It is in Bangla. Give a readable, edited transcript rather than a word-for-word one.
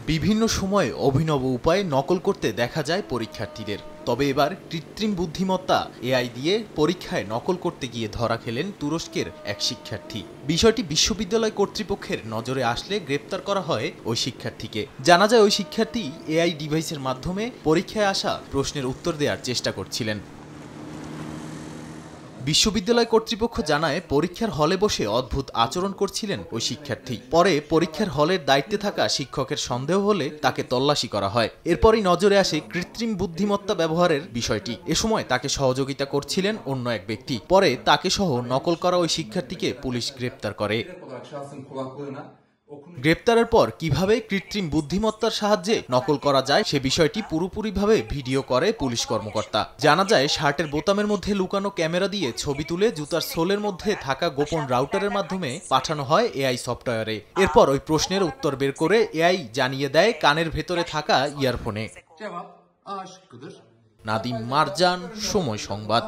বিভিন্ন সময়ে অভিনব উপায়ে নকল করতে দেখা যায় পরীক্ষার্থীদের। তবে এবার কৃত্রিম বুদ্ধিমত্তা এআই দিয়ে পরীক্ষায় নকল করতে গিয়ে ধরা খেলেন তুরস্কের এক শিক্ষার্থী। বিষয়টি বিশ্ববিদ্যালয় কর্তৃপক্ষের নজরে আসলে গ্রেপ্তার করা হয় ওই শিক্ষার্থীকে। জানা যায় ওই শিক্ষার্থী এআই ডিভাইসের মাধ্যমে পরীক্ষায় আসা প্রশ্নের উত্তর দেওয়ার চেষ্টা করছিলেন। বিশ্ববিদ্যালয় কর্তৃপক্ষ জানায় পরীক্ষার হলে বসে অদ্ভুত আচরণ করছিলেন ওই শিক্ষার্থী। পরে পরীক্ষার হলের দায়িত্বে থাকা শিক্ষকের সন্দেহ হলে তাকে তল্লাশি করা হয়। এরপরই নজরে আসে কৃত্রিম বুদ্ধিমত্তা ব্যবহারের বিষয়টি। এ সময় তাকে সহযোগিতা করছিলেন অন্য এক ব্যক্তি। পরে তাকে সহ নকল করা ওই শিক্ষার্থীকে পুলিশ গ্রেপ্তার করে। গ্রেপ্তারের পর কিভাবে কৃত্রিম বুদ্ধিমত্তার সাহায্যে নকল করা যায় সে বিষয়টি পুরোপুরিভাবে ভিডিও করে পুলিশ কর্মকর্তা। জানা যায় শার্টের বোতামের মধ্যে লুকানো ক্যামেরা দিয়ে ছবি তুলে জুতার সোলের মধ্যে থাকা গোপন রাউটারের মাধ্যমে পাঠানো হয় এআই সফটওয়্যারে। এরপর ওই প্রশ্নের উত্তর বের করে এআই জানিয়ে দেয় কানের ভেতরে থাকা ইয়ারফোনে। নাদিম মারজান, সময় সংবাদ।